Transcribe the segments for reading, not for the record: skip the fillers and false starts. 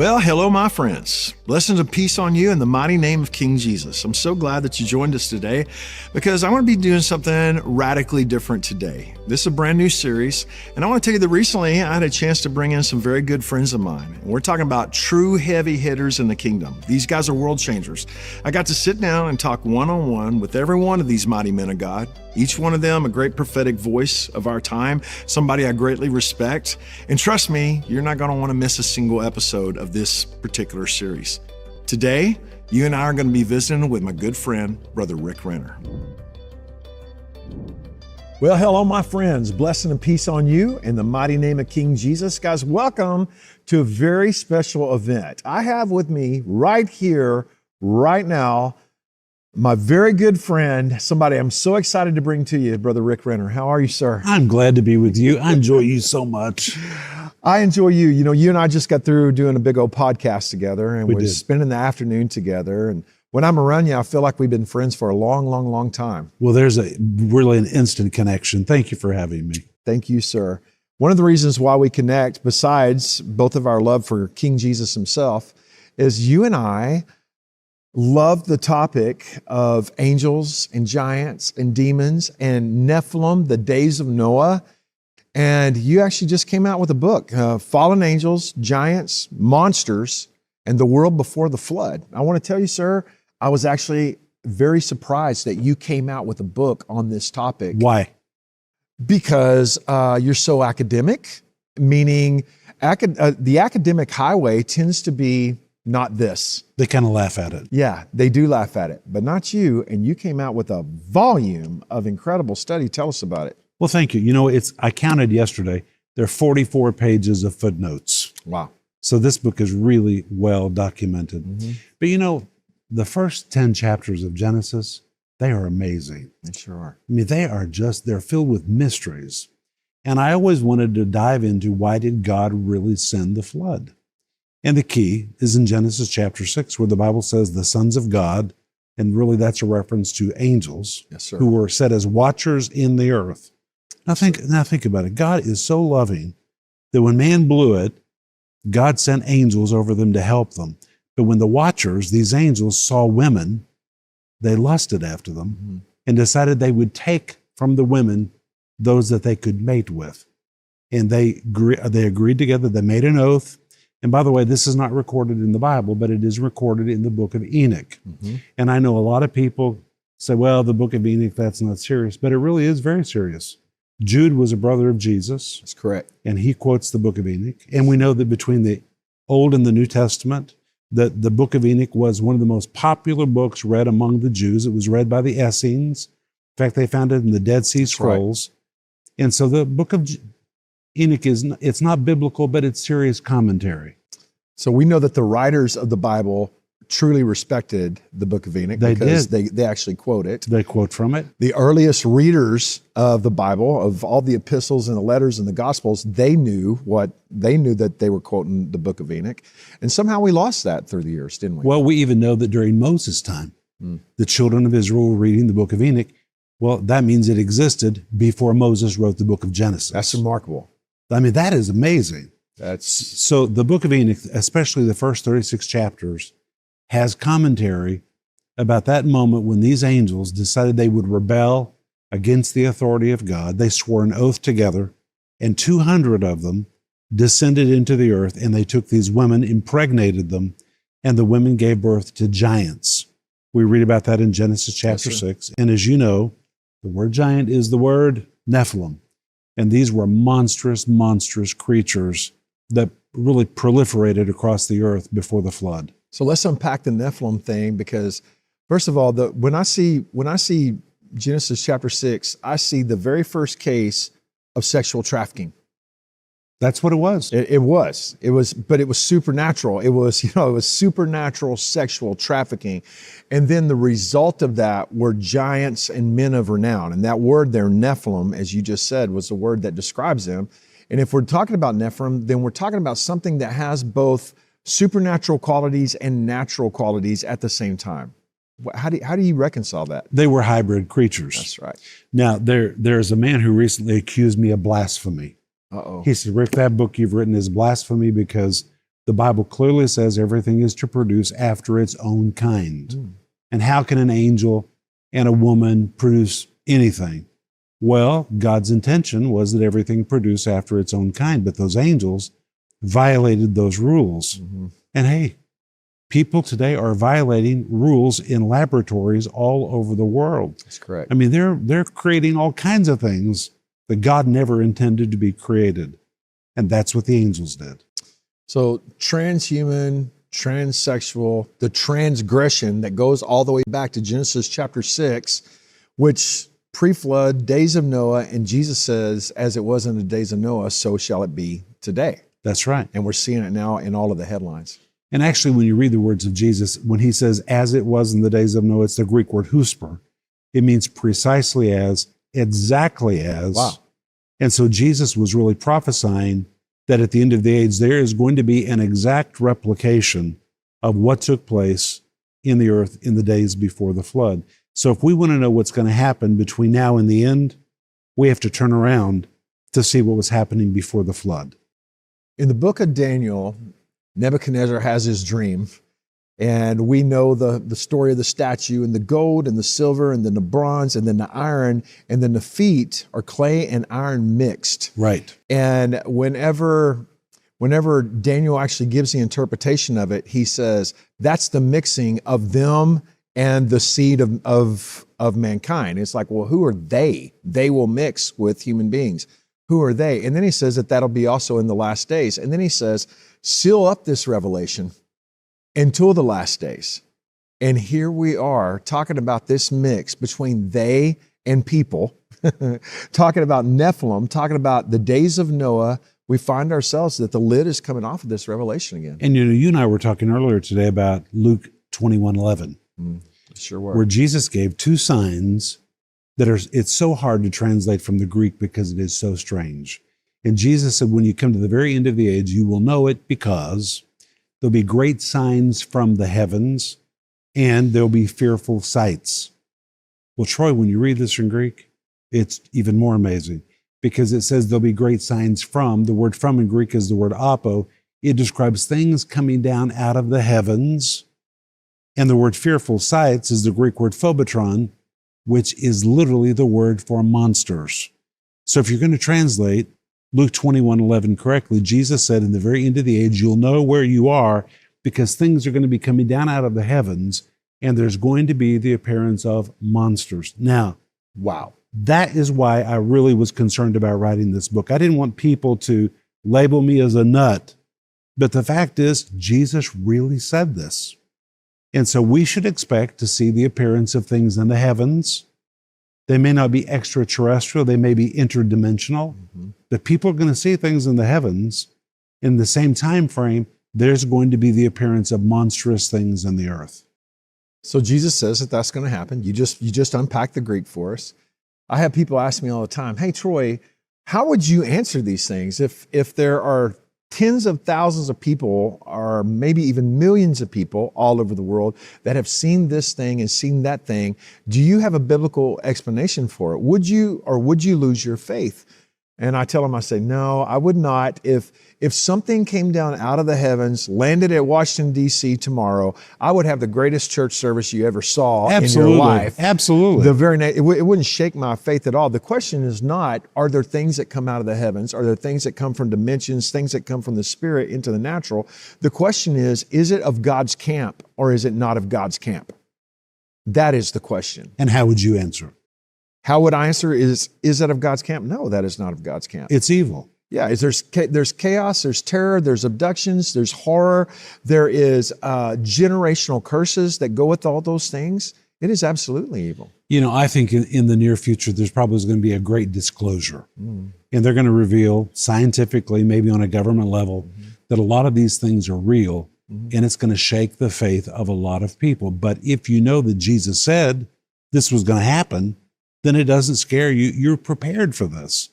Well, hello, my friends. Blessings and peace on you in the mighty name of King Jesus. I'm so glad that you joined us today because I want to be doing something radically different today. This is a brand new series, and I want to tell you that recently I had a chance to bring in some very good friends of mine. We're talking about true heavy hitters in the kingdom. These guys are world changers. I got to sit down and talk one-on-one with every one of these mighty men of God. Each one of them a great prophetic voice of our time, somebody I greatly respect. And trust me, you're not going to want to miss a single episode of this particular series. Today, you and I are going to be visiting with my good friend, Brother Rick Renner. Well, hello, my friends. Blessing and peace on you in the mighty name of King Jesus. Guys, welcome to a very special event. I have with me right here, right now, my very good friend, somebody I'm so excited to bring to you, Brother Rick Renner. How are you, sir? I'm glad to be with you. I enjoy you so much. I enjoy you. You know, you and I just got through doing a big old podcast together, and we're did. spending the afternoon together. And when I'm around you, I feel like we've been friends for a long, long, long time. Well, there's really an instant connection. Thank you for having me. Thank you, sir. One of the reasons why we connect, besides both of our love for King Jesus himself, is you and I love the topic of angels and giants and demons and Nephilim, the days of Noah. And you actually just came out with a book, Fallen Angels, Giants, Monsters, and the World Before the Flood. I want to tell you, sir, I was actually very surprised that you came out with a book on this topic. Why? Because you're so academic, meaning the academic highway tends to be not this. They kind of laugh at it. Yeah, they do laugh at it, but not you. And you came out with a volume of incredible study. Tell us about it. Well, thank you. You know, I counted yesterday. There are 44 pages of footnotes. Wow. So this book is really well documented. Mm-hmm. But you know, the first 10 chapters of Genesis, they are amazing. They sure are. I mean, they're filled with mysteries. And I always wanted to dive into why did God really send the flood? And the key is in Genesis chapter 6, where the Bible says the sons of God, and really that's a reference to angels, Yes, sir. who were set as watchers in the earth. Now think about it. God is so loving that when man blew it, God sent angels over them to help them. But when the watchers, these angels, saw women, they lusted after them and decided they would take from the women those that they could mate with. And they agreed together, they made an oath. And by the way, this is not recorded in the Bible, but it is recorded in the book of Enoch. Mm-hmm. And I know a lot of people say, well, the book of Enoch, that's not serious, but it really is very serious. Jude was a brother of Jesus. That's correct. And he quotes the book of Enoch. And we know that between the Old and the New Testament, that the book of Enoch was one of the most popular books read among the Jews. It was read by the Essenes. In fact, they found it in the Dead Sea Scrolls. Right. And so the book of Enoch it's not biblical, but it's serious commentary. So we know that the writers of the Bible truly respected the book of Enoch because they actually quote it. They quote from it. The earliest readers of the Bible, of all the epistles and the letters and the Gospels, they knew that they were quoting the book of Enoch. And somehow we lost that through the years, didn't we? Well, we even know that during Moses' time, the children of Israel were reading the book of Enoch. Well, that means it existed before Moses wrote the book of Genesis. That's remarkable. I mean, that is amazing. So the book of Enoch, especially the first 36 chapters, has commentary about that moment when these angels decided they would rebel against the authority of God. They swore an oath together, and 200 of them descended into the earth, and they took these women, impregnated them, and the women gave birth to giants. We read about that in Genesis chapter 6. And as you know, the word giant is the word Nephilim. And these were monstrous, monstrous creatures that really proliferated across the earth before the flood. So let's unpack the Nephilim thing, because first of all, when I see Genesis chapter 6, I see the very first case of sexual trafficking. That's what it was. It was, but it was supernatural. It was supernatural sexual trafficking. And then the result of that were giants and men of renown. And that word there, Nephilim, as you just said, was the word that describes them. And if we're talking about Nephilim, then we're talking about something that has both supernatural qualities and natural qualities at the same time. How do you reconcile that? They were hybrid creatures. That's right. Now, there's a man who recently accused me of blasphemy. Uh-oh. He said, Rick, that book you've written is blasphemy because The Bible clearly says everything is to produce after its own kind. And how can an angel and a woman produce anything? Well, God's intention was that everything produce after its own kind, but those angels violated those rules. And hey, people today are violating rules in laboratories all over the world. That's correct. I mean, they're creating all kinds of things that God never intended to be created. And that's what the angels did. So transhuman, transsexual, the transgression that goes all the way back to Genesis chapter 6, which pre-flood, days of Noah, and Jesus says, as it was in the days of Noah, so shall it be today. That's right. And we're seeing it now in all of the headlines. And actually, when you read the words of Jesus, when he says, as it was in the days of Noah, it's the Greek word husper. It means precisely as, exactly as. Wow. And so Jesus was really prophesying that at the end of the age, there is going to be an exact replication of what took place in the earth in the days before the flood. So if we want to know what's going to happen between now and the end, we have to turn around to see what was happening before the flood. In the book of Daniel, Nebuchadnezzar has his dream, and we know the story of the statue and the gold and the silver and then the bronze and then the iron, and then the feet are clay and iron mixed. Right. And whenever Daniel actually gives the interpretation of it, he says, that's the mixing of them and the seed of mankind. It's like, well, who are they? They will mix with human beings. Who are they? And then he says that that'll be also in the last days. And then he says, seal up this revelation until the last days. And here we are talking about this mix between they and people, talking about Nephilim, talking about the days of Noah. We find ourselves that the lid is coming off of this revelation again. And you and I were talking earlier today about Luke 21:11. Sure were. Where Jesus gave two signs that it's so hard to translate from the Greek because it is so strange. And Jesus said, when you come to the very end of the age, you will know it because there'll be great signs from the heavens and there'll be fearful sights. Well, Troy, when you read this in Greek, it's even more amazing because it says there'll be great signs from. The word from in Greek is the word apo. It describes things coming down out of the heavens. And the word fearful sights is the Greek word phobotron, which is literally the word for monsters. So if you're going to translate Luke 21:11 correctly, Jesus said, in the very end of the age, you'll know where you are because things are going to be coming down out of the heavens and there's going to be the appearance of monsters. Now, wow, that is why I really was concerned about writing this book. I didn't want people to label me as a nut, but the fact is, Jesus really said this. And so we should expect to see the appearance of things in the heavens. They may not be extraterrestrial, they may be interdimensional, but people are going to see things in the heavens. In the same time frame, there's going to be the appearance of monstrous things in the earth. So Jesus says that that's going to happen. You just unpacked the Greek for us. I have people ask me all the time, hey, Troy, how would you answer these things if there are tens of thousands of people, or maybe even millions of people all over the world that have seen this thing and seen that thing? Do you have a biblical explanation for it? Would you lose your faith? And I tell them, I say, no, I would not. If something came down out of the heavens, landed at Washington, D.C. tomorrow, I would have the greatest church service you ever saw in your life. Absolutely. It wouldn't shake my faith at all. The question is not, are there things that come out of the heavens? Are there things that come from dimensions, things that come from the spirit into the natural? The question is it of God's camp or is it not of God's camp? That is the question. And how would you answer? How would I answer? Is that of God's camp? No, that is not of God's camp. It's evil. Yeah, there's chaos, there's terror, there's abductions, there's horror, there is generational curses that go with all those things. It is absolutely evil. You know, I think in the near future, there's probably going to be a great disclosure. And they're going to reveal scientifically, maybe on a government level, that a lot of these things are real, and it's going to shake the faith of a lot of people. But if you know that Jesus said this was going to happen, then it doesn't scare you. You're prepared for this.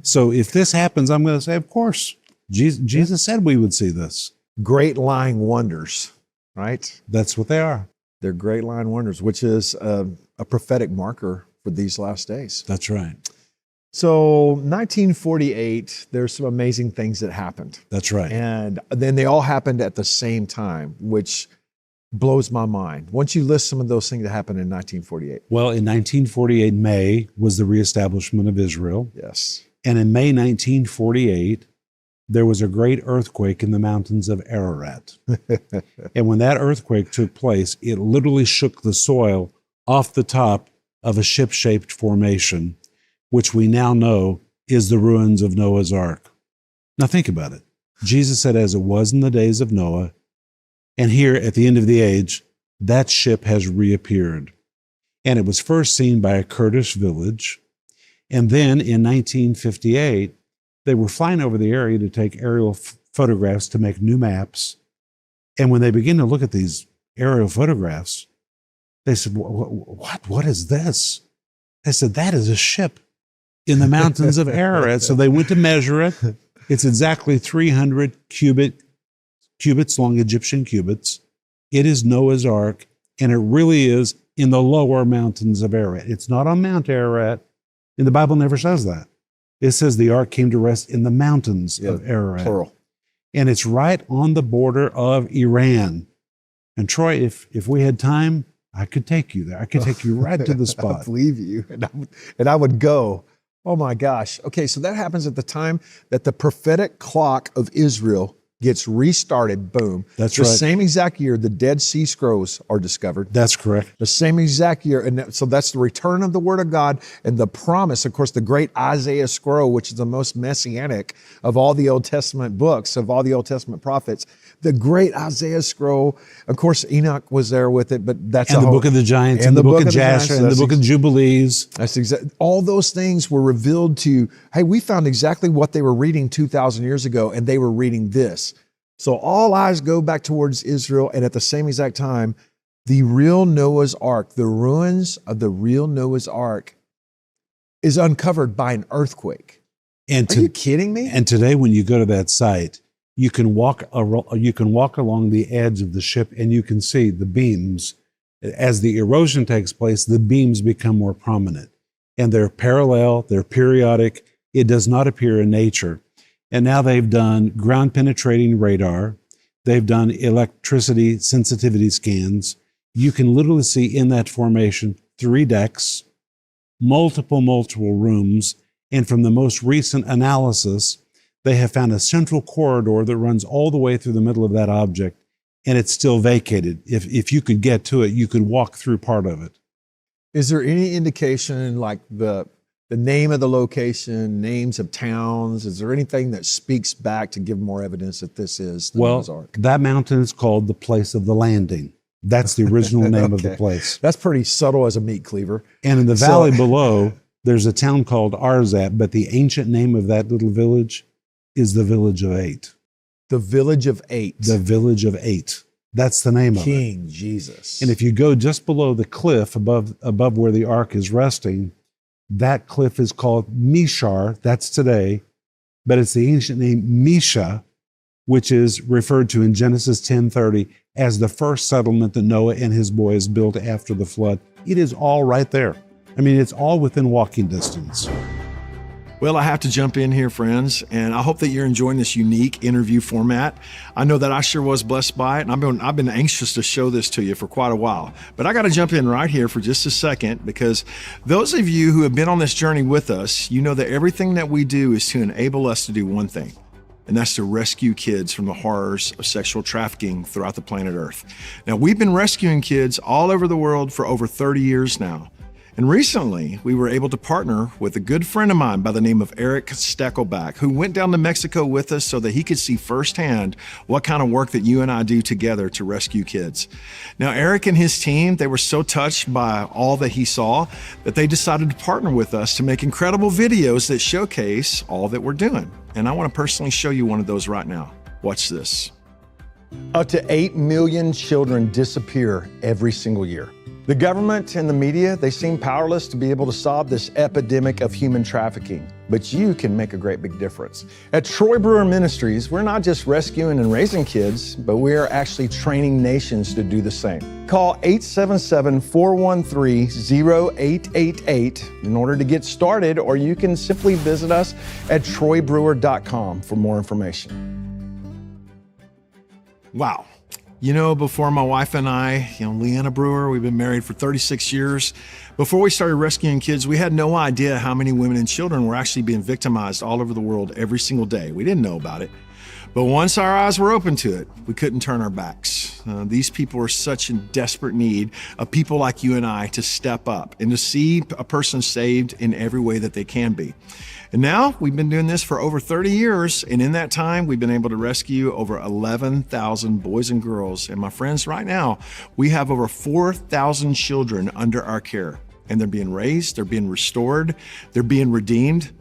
So if this happens, I'm going to say, of course, Jesus said we would see this. Great lying wonders, right? That's what they are. They're great lying wonders, which is a prophetic marker for these last days. That's right. So 1948, there's some amazing things that happened. That's right. And then they all happened at the same time, which blows my mind. Once you list some of those things that happened in 1948. Well, in 1948, May was the reestablishment of Israel. Yes. And in May 1948, there was a great earthquake in the mountains of Ararat. And when that earthquake took place, it literally shook the soil off the top of a ship-shaped formation, which we now know is the ruins of Noah's Ark. Now think about it. Jesus said, as it was in the days of Noah, and here at the end of the age, that ship has reappeared. And it was first seen by a Kurdish village. And then in 1958, they were flying over the area to take aerial photographs to make new maps. And when they began to look at these aerial photographs, they said, what is this? They said, that is a ship in the mountains of Ararat. So they went to measure it. It's exactly 300 cubits long, Egyptian cubits. It is Noah's Ark, and it really is in the lower mountains of Ararat. It's not on Mount Ararat, and the Bible never says that. It says the ark came to rest in the mountains of Ararat. Plural. And it's right on the border of Iran. And Troy, if we had time, I could take you there. I could take you right to the spot. I believe you, and I would go. Oh my gosh. Okay, so that happens at the time that the prophetic clock of Israel gets restarted. Boom. That's the right. same exact year the Dead Sea Scrolls are discovered. That's correct. The same exact year. And so that's the return of the Word of God and the promise, of course, the great Isaiah scroll, which is the most messianic of all the Old Testament books, of all the Old Testament prophets. The great Isaiah scroll. Of course, Enoch was there with it, but that's and the book of the giants, and the book of Jasher, and the book of Jubilees. That's exactly. All those things were revealed to, hey, we found exactly what they were reading 2,000 years ago, and they were reading this. So all eyes go back towards Israel, and at the same exact time, the real Noah's Ark, the ruins of the real Noah's Ark, is uncovered by an earthquake. And Are you kidding me? And today, when you go to that site, you can walk along the edge of the ship, and you can see the beams. As the erosion takes place, the beams become more prominent, and they're parallel, they're periodic. It does not appear in nature. And now they've done ground penetrating radar. They've done electricity sensitivity scans. You can literally see in that formation 3 decks, multiple rooms. And from the most recent analysis, they have found a central corridor that runs all the way through the middle of that object, and it's still vacated. If you could get to it, you could walk through part of it. Is there any indication, like the name of the location, names of towns? Is there anything that speaks back to give more evidence that this is the Noah's Ark? That mountain is called the Place of the Landing. That's the original name of the place. That's pretty subtle as a meat cleaver. And in the valley below, there's a town called Arzat, but the ancient name of that little village is the Village of 8. The Village of 8. The Village of 8. That's the name of it. King Jesus. And if you go just below the cliff above where the ark is resting, that cliff is called Mishar. That's today, but it's the ancient name Misha, which is referred to in Genesis 10:30 as the first settlement that Noah and his boys built after the flood. It is all right there. I mean, it's all within walking distance. Well, I have to jump in here, friends, and I hope that you're enjoying this unique interview format. I know that I sure was blessed by it, and I've been anxious to show this to you for quite a while. But I got to jump in right here for just a second, because those of you who have been on this journey with us, you know that everything that we do is to enable us to do one thing, and that's to rescue kids from the horrors of sexual trafficking throughout the planet Earth. Now, we've been rescuing kids all over the world for over 30 years now. And recently, we were able to partner with a good friend of mine by the name of Eric Steckelback, who went down to Mexico with us so that he could see firsthand what kind of work that you and I do together to rescue kids. Now, Eric and his team, they were so touched by all that he saw that they decided to partner with us to make incredible videos that showcase all that we're doing. And I want to personally show you one of those right now. Watch this. Up to 8 million children disappear every single year. The government and the media, they seem powerless to be able to solve this epidemic of human trafficking. but you can make a great big difference. At Troy Brewer Ministries, we're not just rescuing and raising kids, but we are actually training nations to do the same. Call 877-413-0888 in order to get started, or you can simply visit us at troybrewer.com for more information. Wow. You know, before my wife and I, Leanna Brewer, we've been married for 36 years. Before we started rescuing kids, we had no idea how many women and children were actually being victimized all over the world every single day. We didn't know about it. But once our eyes were open to it, we couldn't turn our backs. These people are such in desperate need of people like you and I to step up and to see a person saved in every way that they can be. And now we've been doing this for over 30 years. And in that time, we've been able to rescue over 11,000 boys and girls. And my friends, right now, we have over 4,000 children under our care. And they're being raised, they're being restored, they're being redeemed.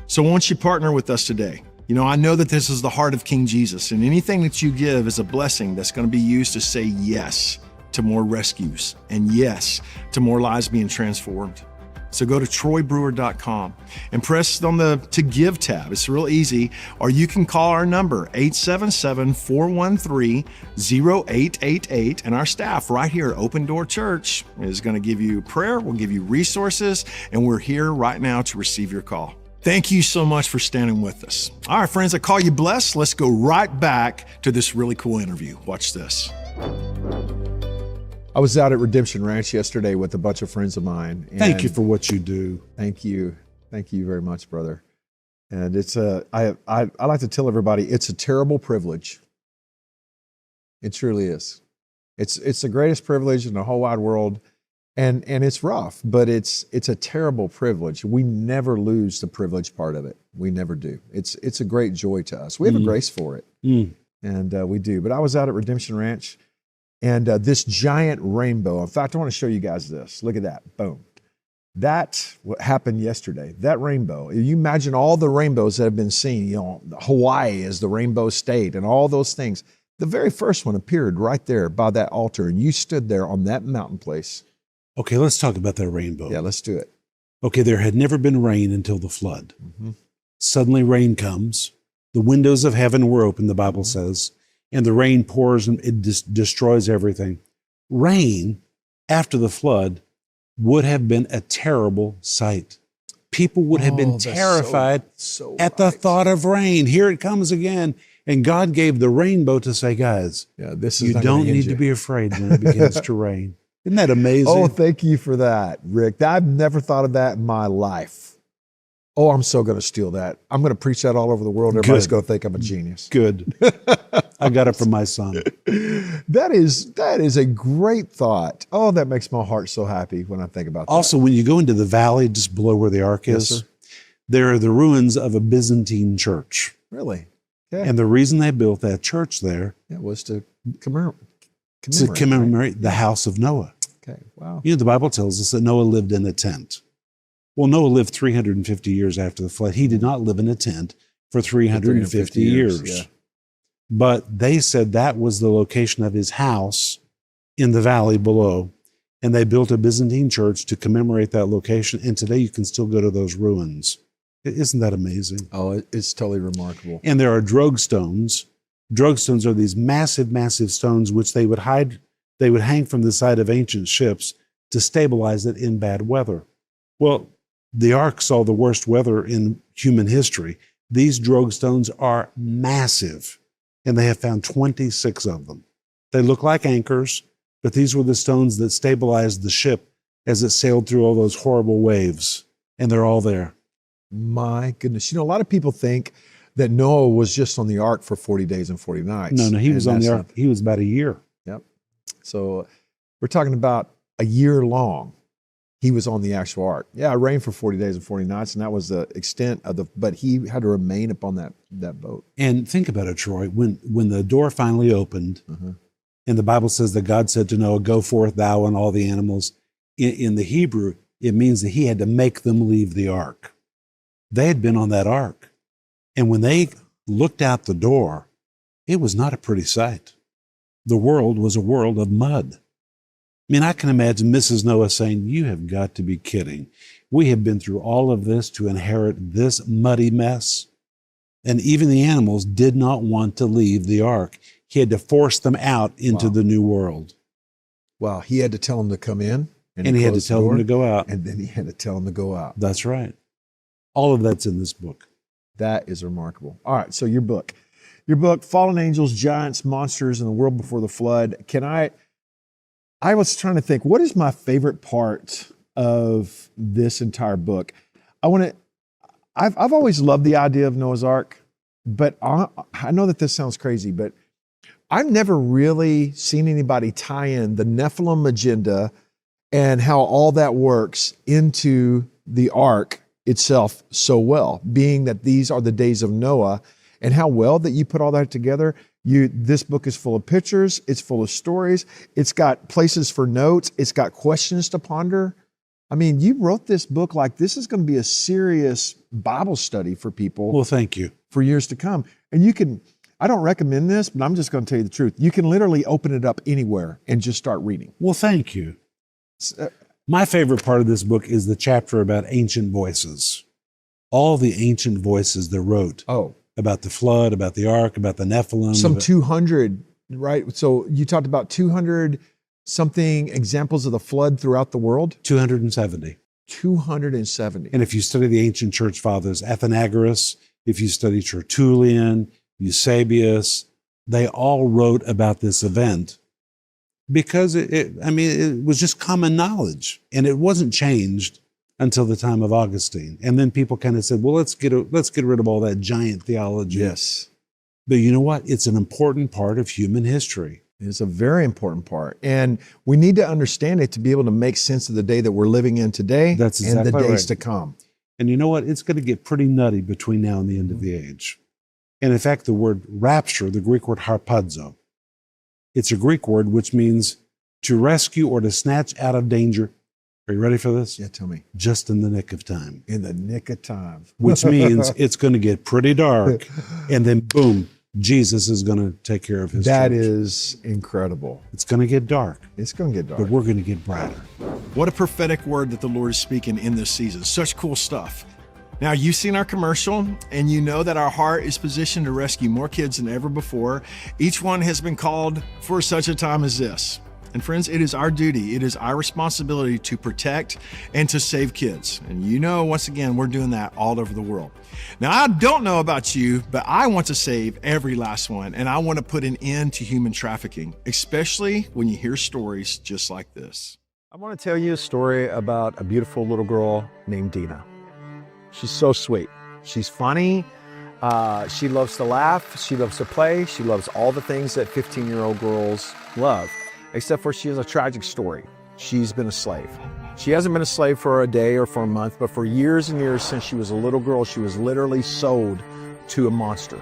So won't you partner with us today? I know that this is the heart of King Jesus, and anything that you give is a blessing that's going to be used to say yes to more rescues and yes to more lives being transformed. So go to troybrewer.com and press on the To Give tab. It's real easy. Or you can call our number, 877-413-0888. And our staff right here at Open Door Church is going to give you prayer. We'll give you resources. And we're here right now to receive your call. Thank you so much for standing with us. All right, friends, I call you blessed. Let's go right back to this really cool interview. Watch this. I was out at Redemption Ranch yesterday with a bunch of friends of mine. Thank you for what you do. Thank you. Thank you very much, brother. And it's I like to tell everybody, it's a terrible privilege. It truly is. It's the greatest privilege in the whole wide world. And it's rough, but it's a terrible privilege. We never lose the privilege part of it. We never do. It's a great joy to us. We have a grace for it. And we do. But I was out at Redemption Ranch, and this giant rainbow. In fact, I want to show you guys this. Look at that. Boom. That's what happened yesterday. That rainbow. You imagine all the rainbows that have been seen. Hawaii is the rainbow state and all those things. The very first one appeared right there by that altar, and you stood there on that mountain place. Okay, let's talk about that rainbow. Yeah, let's do it. Okay, there had never been rain until the flood. Suddenly rain comes. The windows of heaven were open, the Bible says, and the rain pours and it destroys everything. Rain, after the flood, would have been a terrible sight. People would have been terrified at the thought of rain. Here it comes again. And God gave the rainbow to say, guys, you don't need to be afraid when it begins to rain. Isn't that amazing? Oh, thank you for that, Rick. I've never thought of that in my life. Oh, I'm so going to steal that. I'm going to preach that all over the world. Everybody's going to think I'm a genius. Good. I got it from my son. That is a great thought. Oh, that makes my heart so happy when I think about that. Also, when you go into the valley just below where the ark is, there are the ruins of a Byzantine church. Really? Okay. And the reason they built that church there was to commemorate the house of Noah. Okay, wow. The Bible tells us that Noah lived in a tent. Well, Noah lived 350 years after the flood. He did not live in a tent for 350 years. Yeah. But they said that was the location of his house in the valley below. And they built a Byzantine church to commemorate that location. And today you can still go to those ruins. Isn't that amazing? Oh, it's totally remarkable. And there are drug stones. Drug stones are these massive, massive stones which they would hang from the side of ancient ships to stabilize it in bad weather. Well, the ark saw the worst weather in human history. These drug stones are massive, and they have found 26 of them. They look like anchors, but these were the stones that stabilized the ship as it sailed through all those horrible waves, and they're all there. My goodness. A lot of people think that Noah was just on the ark for 40 days and 40 nights. No, he was on the ark. He was about a year. Yep. So we're talking about a year long. He was on the actual ark. Yeah, it rained for 40 days and 40 nights, and that was the extent of but he had to remain upon that boat. And think about it, Troy. When the door finally opened, and the Bible says that God said to Noah, "Go forth, thou and all the animals." In the Hebrew, it means that he had to make them leave the ark. They had been on that ark. And when they looked out the door, it was not a pretty sight. The world was a world of mud. mean, I can imagine Mrs. Noah saying, "You have got to be kidding. We have been through all of this to inherit this muddy mess." And even the animals did not want to leave the ark. He had to force them out into the new world. Wow. He had to tell them to come in. And he had to tell them to go out. And then he had to tell them to go out. That's right. All of that's in this book. That is remarkable. All right. So your book, Fallen Angels, Giants, Monsters, and the World Before the Flood. I was trying to think, what is my favorite part of this entire book? I've always loved the idea of Noah's Ark, but I know that this sounds crazy, but I've never really seen anybody tie in the Nephilim agenda and how all that works into the ark itself so well, being that these are the days of Noah, and how well that you put all that together. This book is full of pictures, it's full of stories, it's got places for notes, it's got questions to ponder. I mean, you wrote this book like this is going to be a serious Bible study for people. Well, thank you. For years to come. And I don't recommend this, but I'm just going to tell you the truth. You can literally open it up anywhere and just start reading. Well, thank you. My favorite part of this book is the chapter about ancient voices. All the ancient voices that wrote about the flood, about the ark, about the Nephilim. Some 200, right? So you talked about 200 something examples of the flood throughout the world? 270. 270. And if you study the ancient church fathers, Athenagoras, if you study Tertullian, Eusebius, they all wrote about this event because it was just common knowledge, and it wasn't changed until the time of Augustine. And then people kind of said, well, let's get rid of all that giant theology. Yes. But you know what? It's an important part of human history. It's a very important part. And we need to understand it to be able to make sense of the day that we're living in today. That's exactly and the days right. to come. And you know what? It's going to get pretty nutty between now and the end of the age. And in fact, the word rapture, the Greek word harpazo, it's a Greek word which means to rescue or to snatch out of danger. Are you ready for this? Yeah, tell me. Just in the nick of time. In the nick of time. Which means it's going to get pretty dark, and then boom, Jesus is going to take care of his That church. is incredible. It's going to get dark. It's going to get dark. But we're going to get brighter. What a prophetic word that the Lord is speaking in this season. Such cool stuff. Now, you've seen our commercial, and you know that our heart is positioned to rescue more kids than ever before. Each one has been called for such a time as this. And friends, it is our duty, it is our responsibility to protect and to save kids. And you know, once again, we're doing that all over the world. Now, I don't know about you, but I want to save every last one, and I want to put an end to human trafficking, especially when you hear stories just like this. I want to tell you a story about a beautiful little girl named Dina. She's so sweet. She's funny. She loves to laugh. She loves to play. She loves all the things that 15-year-old girls love. Except for she has a tragic story. She's been a slave. She hasn't been a slave for a day or for a month, but for years and years since she was a little girl, she was literally sold to a monster.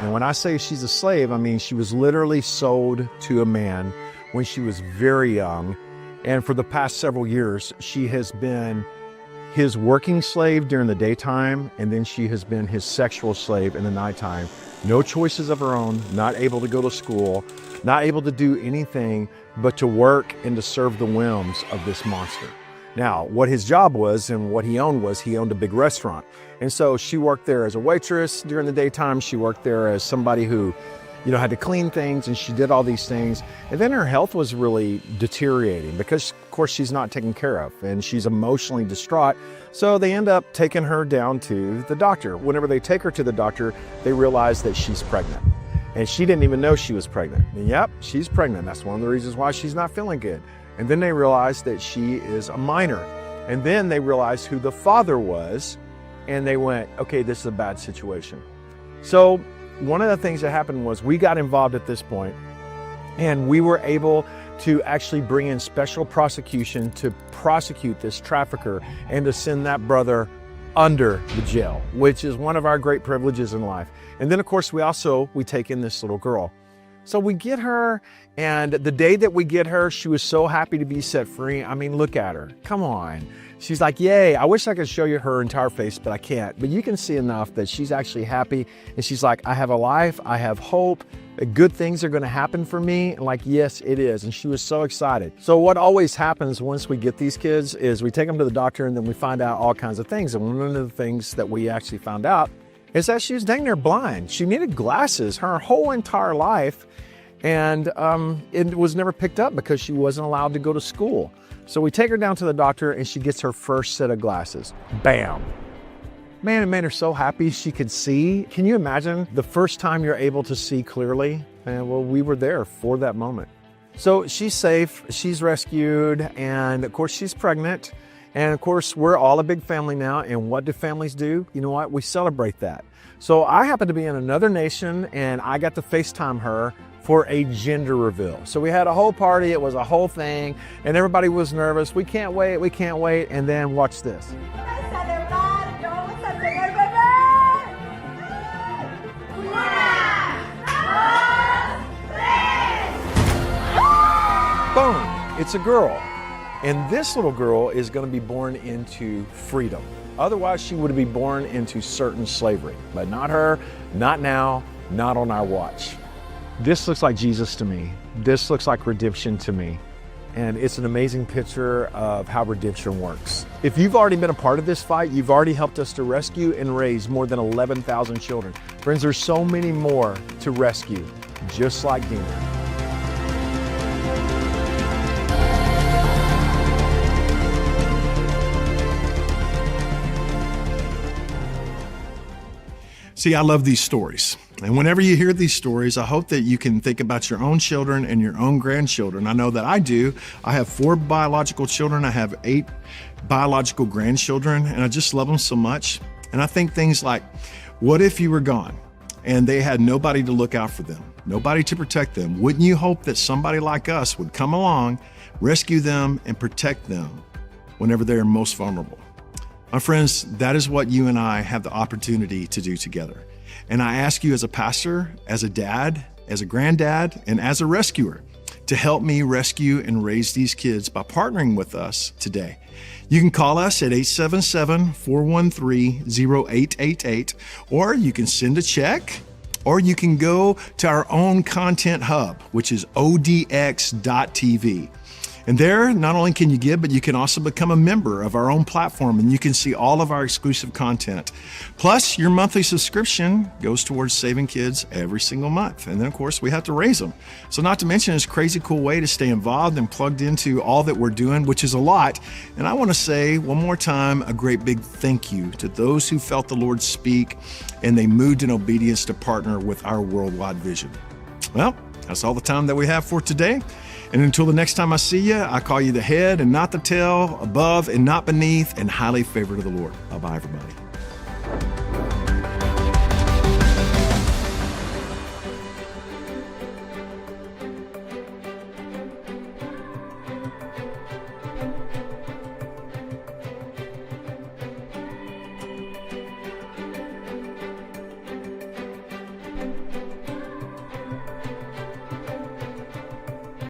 And when I say she's a slave, I mean she was literally sold to a man when she was very young. And for the past several years, she has been his working slave during the daytime, and then she has been his sexual slave in the nighttime. No choices of her own, not able to go to school, not able to do anything but to work and to serve the whims of this monster. Now, what his job was and what he owned was he owned a big restaurant. And so she worked there as a waitress during the daytime. She worked there as somebody who, had to clean things, and she did all these things. And then her health was really deteriorating because, of course, she's not taken care of and she's emotionally distraught. So they end up taking her down to the doctor. Whenever they take her to the doctor, they realize that she's pregnant. And she didn't even know she was pregnant. And yep, she's pregnant. That's one of the reasons why she's not feeling good. And then they realize that she is a minor. And then they realized who the father was. And they went, okay, this is a bad situation. So one of the things that happened was we got involved at this point, and we were able to actually bring in special prosecution to prosecute this trafficker and to send that brother under the jail, which is one of our great privileges in life. And then, of course, we take in this little girl. So we get her, and the day that we get her, she was so happy to be set free. I mean, look at her. Come on. She's like, yay. I wish I could show you her entire face, but I can't. But you can see enough that she's actually happy. And she's like, I have a life. I have hope. Good things are going to happen for me. And like, yes, it is. And she was so excited. So what always happens once we get these kids is we take them to the doctor, and then we find out all kinds of things. And one of the things that we actually found out is that she was dang near blind. She needed glasses her whole entire life. And it was never picked up because she wasn't allowed to go to school. So we take her down to the doctor, and she gets her first set of glasses. Bam. Man, it made her so happy she could see. Can you imagine the first time you're able to see clearly? And well, we were there for that moment. So she's safe, she's rescued, and of course she's pregnant. And of course, we're all a big family now. And what do families do? You know what? We celebrate that. So I happen to be in another nation, and I got to FaceTime her for a gender reveal. So we had a whole party, it was a whole thing, and everybody was nervous. We can't wait, we can't wait. And then watch this. Boom, it's a girl. And this little girl is going to be born into freedom. Otherwise, she would be born into certain slavery. But not her, not now, not on our watch. This looks like Jesus to me. This looks like redemption to me. And it's an amazing picture of how redemption works. If you've already been a part of this fight, you've already helped us to rescue and raise more than 11,000 children. Friends, there's so many more to rescue, just like Dina. See, I love these stories. And whenever you hear these stories, I hope that you can think about your own children and your own grandchildren. I know that I do. I have 4 biological children. I have 8 biological grandchildren, and I just love them so much. And I think things like, what if you were gone and they had nobody to look out for them, nobody to protect them? Wouldn't you hope that somebody like us would come along, rescue them, and protect them whenever they're most vulnerable? My friends, that is what you and I have the opportunity to do together. And I ask you as a pastor, as a dad, as a granddad, and as a rescuer to help me rescue and raise these kids by partnering with us today. You can call us at 877-413-0888, or you can send a check, or you can go to our own content hub, which is odx.tv. And there, not only can you give, but you can also become a member of our own platform, and you can see all of our exclusive content. Plus, your monthly subscription goes towards saving kids every single month. And then, of course, we have to raise them. So not to mention this crazy cool way to stay involved and plugged into all that we're doing, which is a lot. And I want to say one more time, a great big thank you to those who felt the Lord speak and they moved in obedience to partner with our worldwide vision. Well, that's all the time that we have for today. And until the next time I see you, I call you the head and not the tail, above and not beneath, and highly favored of the Lord. Bye-bye, everybody.